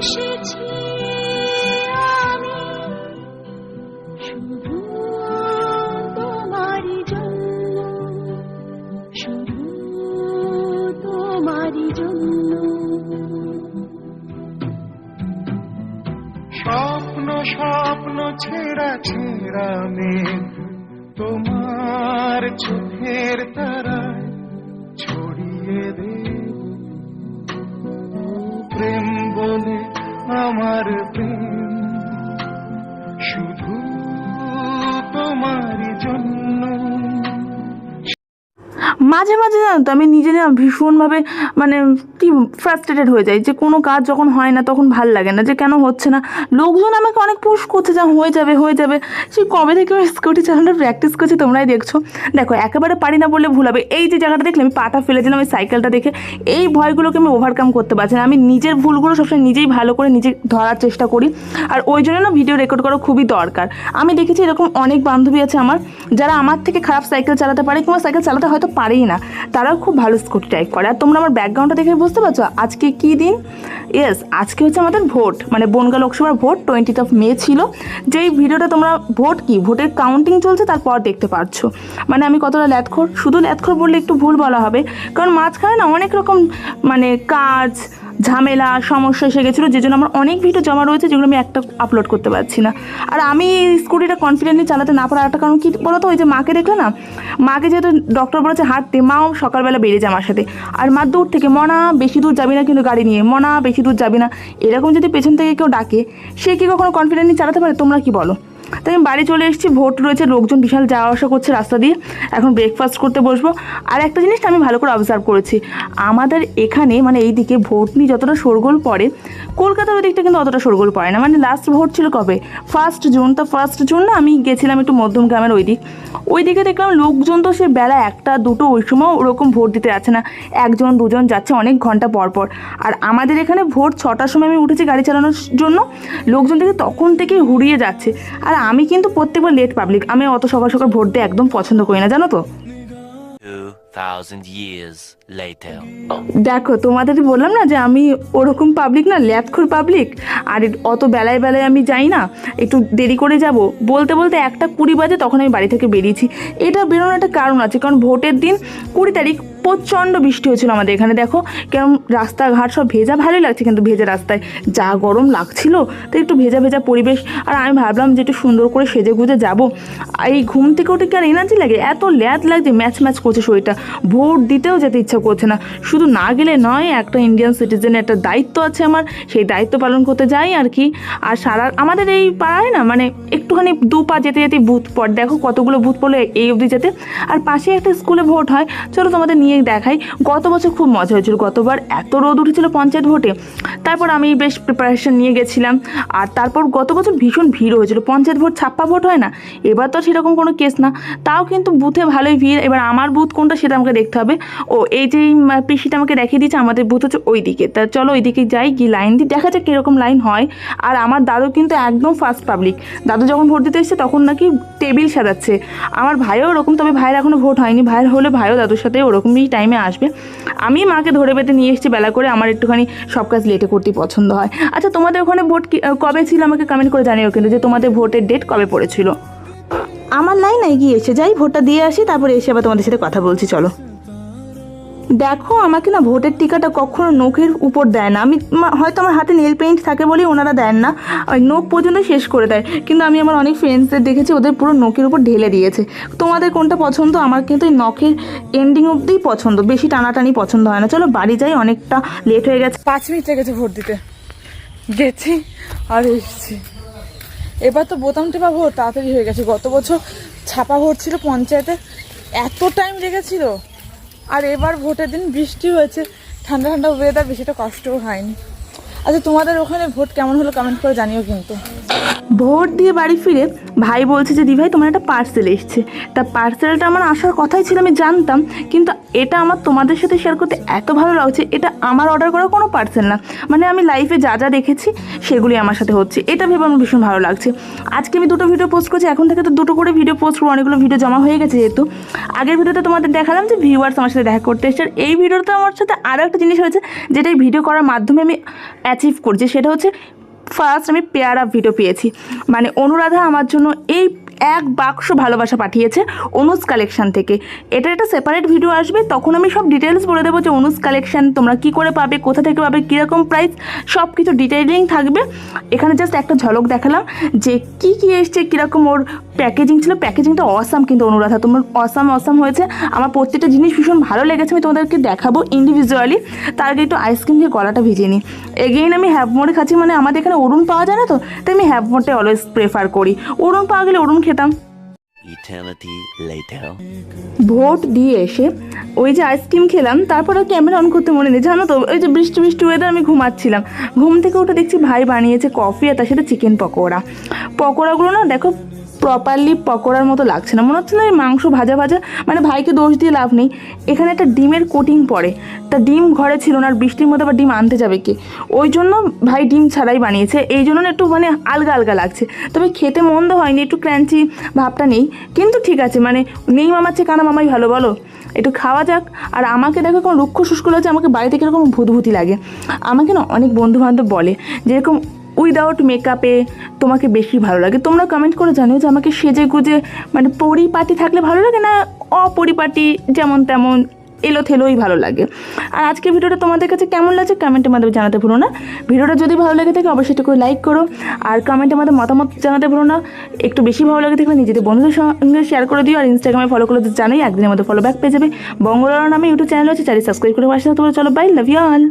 এসেছি আমি শুধু তোমারই জন্য, শুধু তোমারই জন্য। স্বপ্ন স্বপ্ন ছেঁড়া ছেঁড়া মেঘ তোমার চোখের তারায় ছড়িয়ে দে, প্রেম বলে আমার প্রেম শুধু তোমারই জন্য। মাঝে মাঝে জানো তো আমি নিজে না ভীষণভাবে মানে কি ফ্রাস্ট্রেটেড হয়ে যাই, যে কোনো কাজ যখন হয় না তখন ভাল লাগে না, যে কেন হচ্ছে না। লোকজন আমাকে অনেক পুশ করছে যা হয়ে যাবে হয়ে যাবে, সেই কবে থেকে আমি স্কুটি চালানোর প্র্যাকটিস করছি তোমরাই দেখছো। দেখো একেবারে পারি না বললে ভুল হবে, এই যে জায়গাটা দেখলে আমি পাটা ফেলেছিলাম ওই সাইকেলটা দেখে, এই ভয়গুলোকে আমি ওভারকাম করতে পারছি না। আমি নিজের ভুলগুলো সবসময় নিজেই ভালো করে নিজে ধরার চেষ্টা করি, আর ওই জন্য না ভিডিও রেকর্ড করা খুবই দরকার। আমি দেখেছি এরকম অনেক বান্ধবী আছে আমার যারা আমার থেকে খারাপ সাইকেল চালাতে পারে, কিংবা সাইকেল চালাতে হয়তো পারেই না, তারাও খুব ভালো স্কুটি ড্রাইভ করে। আর তোমরা আমার ব্যাকগ্রাউন্ডটা দেখে বুঝতে পারছো আজকে কী দিন। ইয়েস, আজকে হচ্ছে আমাদের ভোট, মানে বনগাঁ লোকসভার ভোট 20 মে ছিল। যেই ভিডিওটা তোমরা ভোট কি ভোটের কাউন্টিং চলছে তারপর দেখতে পারছো। মানে আমি কতটা ল্যাথখোর, শুধু ল্যাথখোর বললে একটু ভুল বলা হবে, কারণ মাঝখানে না অনেক রকম মানে কাজ ঝামেলা সমস্যা এসে গেছিলো, যে জন্য আমার অনেক ভিডিও জমা রয়েছে যেগুলো আমি একটা আপলোড করতে পারছি না। আর আমি স্কুটিটা কনফিডেন্টলি চালাতে না পারার একটা কারণ কি বলো তো, ওই যে মাকে দেখলে না, মাকে যেহেতু ডক্টর বলেছে হাঁটতে, মাও সকালবেলা বেরিয়ে যায় আমার সাথে, আর মা দূর থেকে মনা বেশি দূর যাবি না কিন্তু গাড়ি নিয়ে, মনা বেশি দূর যাবি না, এরকম যদি পেছন থেকে কেউ ডাকে সে কি কখনো কনফিডেন্টলি চালাতে পারে? তোমরা কি বলো? তাই আমি বাড়ি চলে এসেছি, ভোট রয়েছে, লোকজন বিশাল যাওয়া আসা করছে রাস্তা দিয়ে, এখন ব্রেকফাস্ট করতে বসবো। আর একটা জিনিসটা আমি ভালো করে অবজার্ভ করেছি, আমাদের এখানে মানে এই দিকে ভোট নিয়ে যতটা শোরগোল পড়ে, কলকাতার ওই দিকটা কিন্তু অতটা শোরগোল পড়ে না। মানে লাস্ট ভোট ছিল কবে? 1 জুন। তো 1 জুন না আমি গেছিলাম একটু মধ্যম গ্রামের ওই দিকে দেখলাম লোকজন তো সে বেলা 1টা 2টো ওই সময় ওরকম ভোট দিতে যাচ্ছে না, 1জন 2জন যাচ্ছে অনেক ঘন্টা পর পর। আর আমাদের এখানে ভোট 6টার সময় আমি উঠেছি গাড়ি চালানোর জন্য, লোকজন থেকে তখন থেকেই হুড়িয়ে যাচ্ছে। আর আমি কিন্তু প্রত্যেকবার লেট পাবলিক, আমি অত সকাল সকাল ভোট দিয়ে একদম পছন্দ করি না, জানো তো। 2000 years later. দেখো তোমাদের বললাম না যে আমি ওরকম পাবলিক না, ল্যাথখোর পাবলিক। আর অত বেলায় বেলায় আমি যাই না, একটু দেরি করে যাব, বলতে বলতে 1:20 বাজে তখন আমি বাড়ি থেকে বেরিয়েছি। এটা বেরোনোর একটা কারণ আছে, কারণ ভোটের দিন 20 তারিখ প্রচণ্ড বৃষ্টি হয়েছিল আমাদের এখানে। দেখো কেমন রাস্তাঘাট সব ভেজা, ভালোই লাগছে কিন্তু ভেজা রাস্তায়, যা গরম লাগছিল, তো একটু ভেজা ভেজা পরিবেশ। আর আমি ভাবলাম যে একটু সুন্দর করে সেজে গুজে যাবো। এই ঘুম থেকে উঠে কি আর এনার্জি লাগে, এত ল্যাদ লাগছে, ম্যাচ ম্যাচ করছে শরীরটা, ভোট দিতেও যেতে ইচ্ছা করছে না। শুধু না গেলে নয়, একটা ইন্ডিয়ান সিটিজেনের একটা দায়িত্ব আছে আমার, সেই দায়িত্ব পালন করতে যাই আর কি। আর সারা আমাদের এই পাড়ায় না মানে একটুখানি 2 পা যেতে যেতে বুথ পড়, দেখো কতগুলো বুথ পড়লো এই অবধি যেতে। আর পাশে একটা স্কুলে ভোট হয়, চলো তোমাদের নিয়ে দেখাই। গত বছর খুব মজা হয়েছিল, গতবার এত রোদ উঠেছিল পঞ্চায়েত ভোটে, তারপর আমি বেশ প্রিপারেশন নিয়ে গেছিলাম। আর তারপর গত বছর ভীষণ ভিড় হয়েছিল, পঞ্চায়েত ভোট ছাপ্পা ভোট হয় না, এবার তো সেরকম কোনো কেস না, তাও কিন্তু বুথে ভালোই ভিড়। এবার আমার বুথ কোনটা সেটা আমাকে দেখতে হবে। ও এই যে পিসিটা আমাকে দেখিয়ে দিচ্ছে আমাদের বুথ হচ্ছে ওই দিকে, তা চলো ওই দিকে যাই, গিয়ে লাইন দিই, দেখা যাক কীরকম লাইন হয়। আর আমার দাদু কিন্তু একদম ফার্স্ট পাবলিক, দাদু যখন ভোট দিতে এসছে তখন নাকি টেবিল সাজাচ্ছে। আমার ভাইও ওরকম, তবে ভাইয়ের এখনও ভোট হয়নি, ভাইয়ের হলে ভাইও দাদুর সাথে ওরকমই টাইমে আসবে। আমি মাকে ধরে বেঁধে নিয়ে এসেছি বেলা করে, আমার একটুখানি সব কাজ লেটে করতেই পছন্দ হয়। আচ্ছা তোমাদের ওখানে ভোট কবে ছিল আমাকে কমেন্ট করে জানিও কিন্তু, যে তোমাদের ভোটের ডেট কবে পড়েছিল। আমার লাইন এগিয়ে এসে যাই, ভোটটা দিয়ে আসি, তারপরে এসে আবার তোমাদের সাথে কথা বলছি, চলো। দেখো আমাকে না ভোটের টিকাটা কখনো নখের উপর দেয় না, আমি হয়তো আমার হাতে নেল পেইন্ট থাকে বলেই ওনারা দেন না, ওই নখ পর্যন্ত শেষ করে দেয়। কিন্তু আমি আমার অনেক ফ্রেন্ডসদের দেখেছি ওদের পুরো নখের উপর ঢেলে দিয়েছে। তোমাদের কোনটা পছন্দ? আমার কিন্তু এই নখের এন্ডিং অবধিই পছন্দ, বেশি টানাটানি পছন্দ হয় না। চলো বাড়ি যাই, অনেকটা লেট হয়ে গেছে। 5 মিনিট লেগেছে ভোট দিতে, গেছি আর এসেছি। এবার তো বোতাম টেপা ভোট তাড়াতাড়ি হয়ে গেছে, গত বছর ছাপা ভোট ছিল পঞ্চায়েতে, এত টাইম লেগেছিল। আর এবার ভোটের দিন বৃষ্টি হয়েছে, ঠান্ডা ঠান্ডা ওয়েদার, বেশিটা কষ্টও হয়নি। আচ্ছা তোমাদের ওখানে ভোট কেমন হলো কমেন্ট করে জানিও কিন্তু। ভোট দিয়ে বাড়ি ফিরে ভাই বলছে যে দিভাই তোমার একটা পার্সেল এসছে। তা পার্সেলটা আমার আসার কথাই ছিল, আমি জানতাম, কিন্তু এটা আমার তোমাদের সাথে শেয়ার করতে এত ভালো লাগছে। এটা আমার অর্ডার করা কোনো পার্সেল না, মানে আমি লাইফে যা যা দেখেছি সেগুলি আমার সাথে হচ্ছে, এটা ভেবে আমার ভীষণ ভালো লাগছে। আজকে আমি 2টো ভিডিও পোস্ট করছি, এখন থেকে তো 2টো করে ভিডিও পোস্ট করবো, অনেকগুলো ভিডিও জমা হয়ে গেছে। যেহেতু আগের ভিডিওতে তোমাদের দেখালাম যে ভিউয়ার্স আমার সাথে দেখা করতে এসছে, আর এই ভিডিওতে আমার সাথে আরও একটা জিনিস হয়েছে, যেটা এই ভিডিও করার মাধ্যমে আমি অ্যাচিভ করছি, সেটা হচ্ছে ফার্স্ট আমি পেয়ার আপ ভিডিও পেয়েছি। মানে অনুরাধা আমার জন্য এই এক বাক্স ভালোবাসা পাঠিয়েছে অনুজ কালেকশন থেকে। এটা একটা সেপারেট ভিডিও আসবে, তখন আমি সব ডিটেলস বলে দেবো যে অনুজ কালেকশন তোমরা কী করে পাবে, কোথা থেকে পাবে, কীরকম প্রাইস, সব কিছু ডিটেইলিং থাকবে। এখানে জাস্ট একটা ঝলক দেখালাম যে কী কী এসছে, কীরকম ওর প্যাকেজিং ছিল। প্যাকেজিংটা অসাম কিন্তু অনুরাধা, তোমার অসাম হয়েছে। আমার প্রত্যেকটা জিনিস ভীষণ ভালো লেগেছে, আমি তোমাদেরকে দেখাবো ইন্ডিভিজুয়ালি। তার আগে একটু আইসক্রিম দিয়ে গলাটা ভিজিয়ে নিই। এগেইন আমি হ্যাভ মোড়ে খাচ্ছি, মানে আমাদের এখানে অরুণ পাওয়া যায় না তো, তাই আমি হ্যাভ মোড়টাই অলওয়েজ প্রেফার করি। অরুণ পাওয়া গেলে অরুণ খেতাম। Eternity later. ভোট দিয়ে এসে ওই যে আইসক্রিম খেলাম, তারপর আর ক্যামেরা অন করতে মনে নেই, জানো তো ওই যে বৃষ্টি ওয়েদার, আমি ঘুমাচ্ছিলাম, ঘুম থেকে উঠে দেখছি ভাই বানিয়েছে কফি আর তার সাথে চিকেন পকোড়াগুলো না দেখো প্রপারলি পকোড়ার মতো লাগছে না, মনে হচ্ছে না এই মাংস ভাজা। মানে ভাইকে দোষ দিয়ে লাভ নেই, এখানে একটা ডিমের কোটিং পড়ে, তা ডিম ঘরে ছিল না, আর বৃষ্টির মধ্যে আবার ডিম আনতে যাবে কি, ওই জন্য ভাই ডিম ছাড়াই বানিয়েছে, এই জন্য না একটু মানে আলগা লাগছে। তবে খেতে মন্দ হয়নি, একটু ক্র্যাঞ্চি ভাবটা নেই, কিন্তু ঠিক আছে, মানে নেই মামার চেয়ে কানা মামাই ভালো বলো, একটু খাওয়া যাক। আর আমাকে দেখো কোনো রুক্ষ শুষ্ক লাগছে, আমাকে বাড়িতে কীরকম ভূতভূতি লাগে। আমাকে না অনেক বন্ধুবান্ধব বলে যেরকম উইদাউট মেকআপে তোমাকে বেশি ভালো লাগে। তোমরা কমেন্ট করে জানিও যে আমাকে সেজে গুজে মানে পরিপাটি থাকলে ভালো লাগে না অপরিপাটি যেমন তেমন এলোথেলোই ভালো লাগে। আর আজকে ভিডিওটা তোমাদের কাছে কেমন লাগছে কমেন্টের মাধ্যমে জানাতে ভুলো না। ভিডিওটা যদি ভালো লেগে থাকে অবশ্যই একটু করে লাইক করো, আর কমেন্টের মধ্যে মতামত জানাতে ভুলো না। একটু বেশি ভালো লাগে থাকলে নিজেদের বন্ধুদের সঙ্গে শেয়ার করে দিও, আর ইনস্টাগ্রামে ফলো করে জানাই একদিনের মধ্যে ফলো ব্যাক পেয়ে যাবে। বঙ্গলার নামে ইউটিউব চ্যানেল আছে, চাইলে সাবস্ক্রাইব করে পাশে থাকতে পারো। চলো বাই, লাভ ইউ অল।